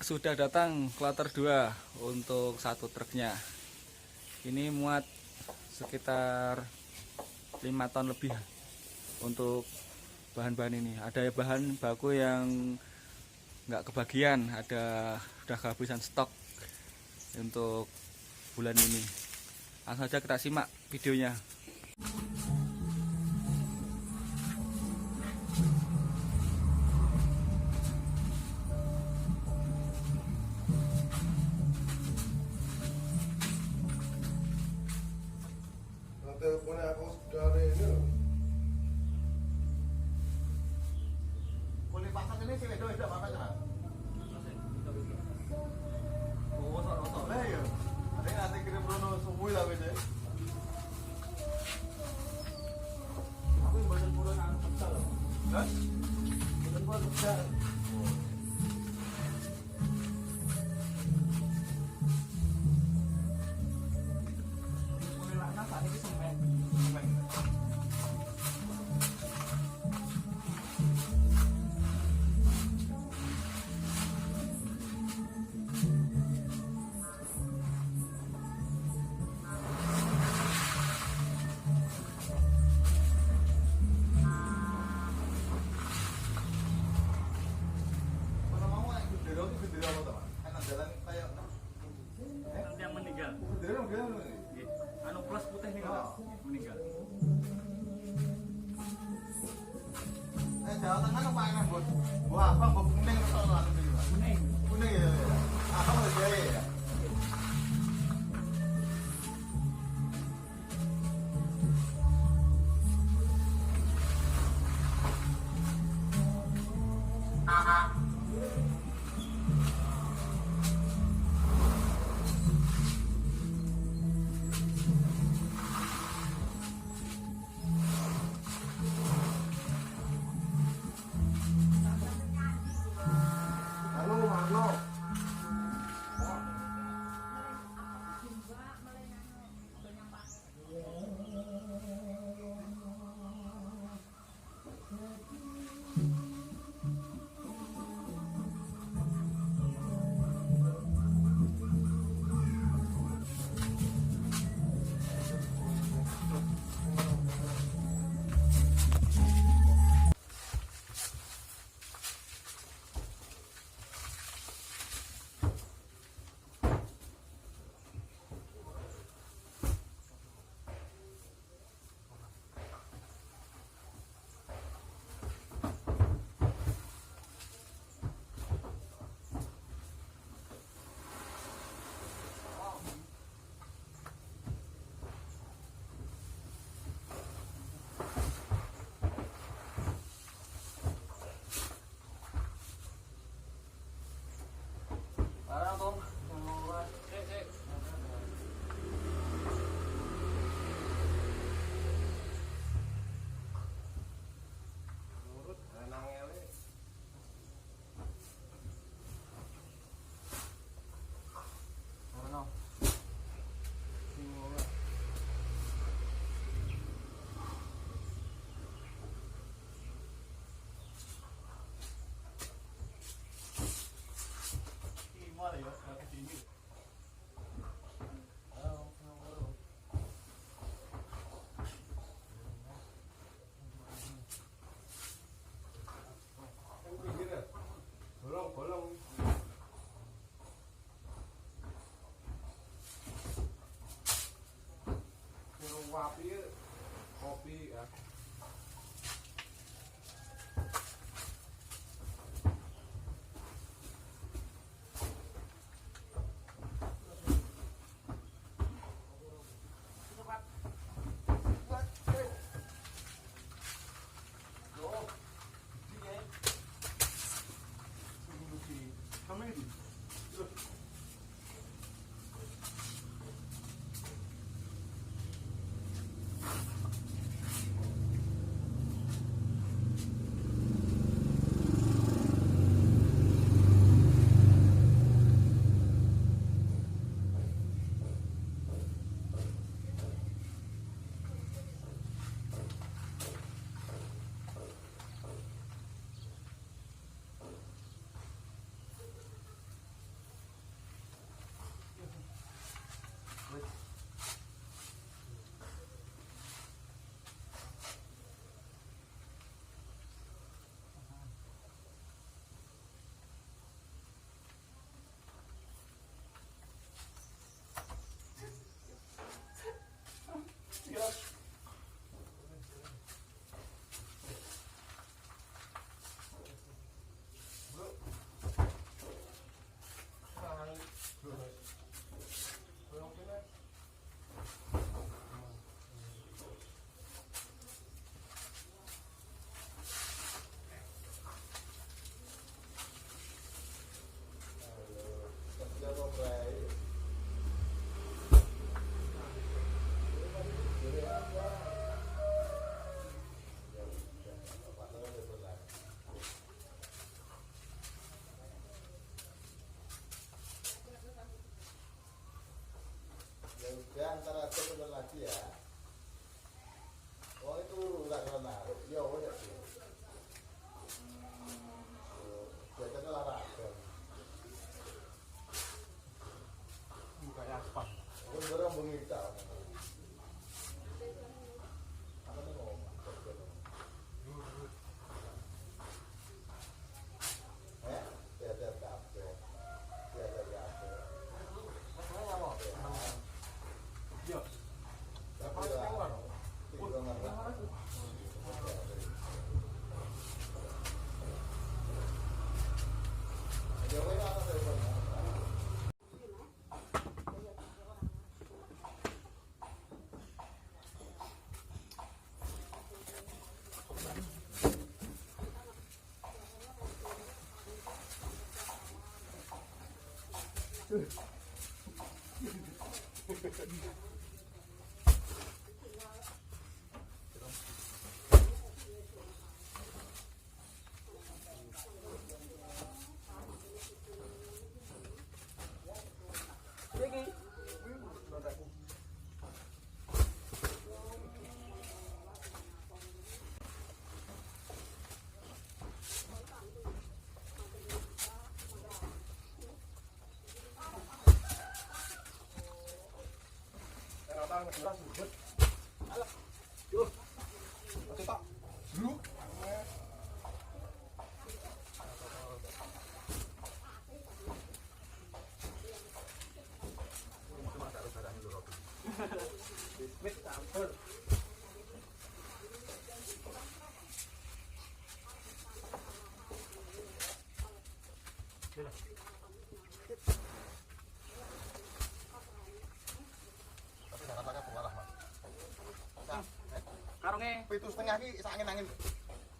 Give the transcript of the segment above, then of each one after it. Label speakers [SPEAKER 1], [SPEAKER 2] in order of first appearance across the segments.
[SPEAKER 1] sudah datang kloter 2 untuk satu truknya. Ini muat sekitar 5 ton lebih untuk bahan-bahan ini. Ada bahan baku yang nggak kebagian, udah kehabisan stok untuk bulan ini. Langsung saja kita simak videonya.
[SPEAKER 2] Teleponnya aku dari ini. Boleh pasang ini sih, itu apa kan? Oh, sok lah ya. Ada nanti kirim Bruno semua lah beda. Aku badan bulan anu besar. Hah? Badan bulan besar.
[SPEAKER 1] Yang meninggal. Anu plus putih nih meninggal.
[SPEAKER 2] Jawa Tengah apa enak buat? Wah, bang, buat kuning atau anu juga? Kuning. Kuning ya. Ah, kamu udah jaya ya? Kopi ya. antara sebentar lagi ya. Oh itu enggak kena. Ya udah sih. Biasanya olahraga.
[SPEAKER 3] Buka apa?
[SPEAKER 2] Itu orang bengita. Apa nih ngomong? Biar kafe. Biar kafe.
[SPEAKER 3] Iya.
[SPEAKER 2] Tapi lah. Tiga ngerti. Jauh ini apa teleponnya?
[SPEAKER 3] Karungnya
[SPEAKER 2] Itu setengah ki angin-angin.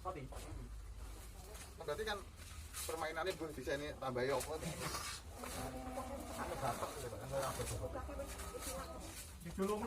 [SPEAKER 3] roti.
[SPEAKER 2] Berarti kan permainannya bisa ini tambahi apa? Anu gampang gitu kan ora apa.
[SPEAKER 3] Digulung.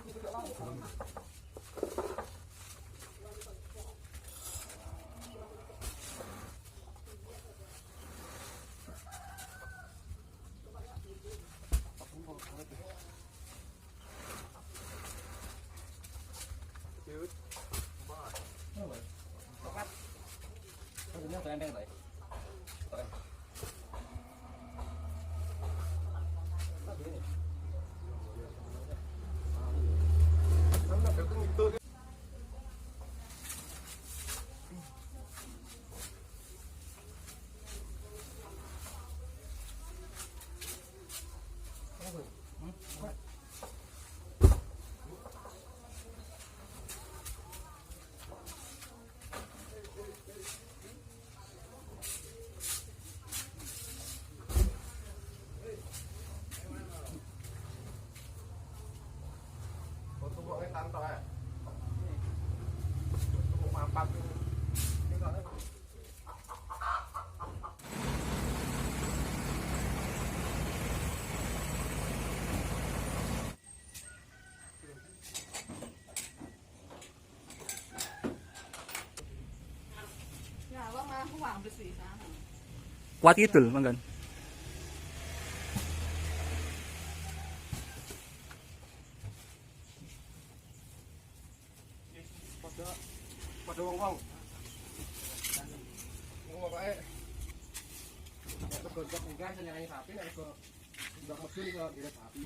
[SPEAKER 1] Kuat kidul manggan.
[SPEAKER 3] Pada wong-wong.
[SPEAKER 2] Ngomong pokoke
[SPEAKER 3] Tergojok juga senyanyi sapi nek kok ndak medun iso direk sapi.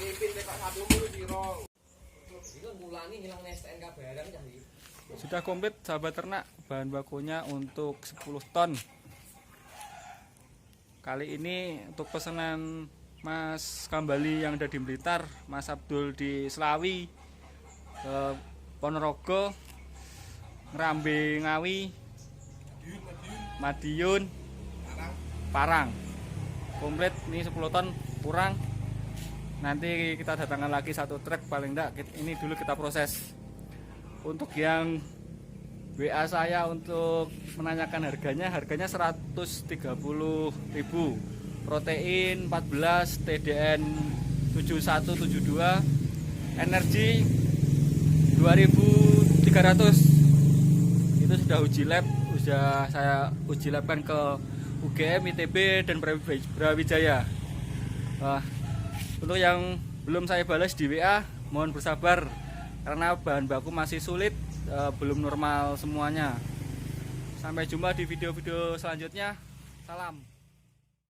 [SPEAKER 3] Ini pin Pak satu mulu piro? Itu ngulangi hilang STNK barang cah iki.
[SPEAKER 1] Sudah komplit sahabat ternak, bahan bakunya untuk 10 ton. Kali ini untuk pesanan Mas Kambali yang ada di Blitar, Mas Abdul di Selawi, Ponorogo, Ngrambe Ngawi, Madiun, Parang. Komplit ini 10 ton kurang. Nanti kita datangkan lagi satu truk paling enggak. Ini dulu kita proses. Untuk yang WA saya untuk menanyakan harganya 130.000. Protein 14, TDN 7172, energi 2300. Itu sudah uji lab, sudah saya uji labkan ke UGM, ITB, dan Brawijaya. Untuk yang belum saya balas di WA, mohon bersabar karena bahan baku masih sulit, belum normal semuanya. Sampai jumpa di video-video selanjutnya. Salam.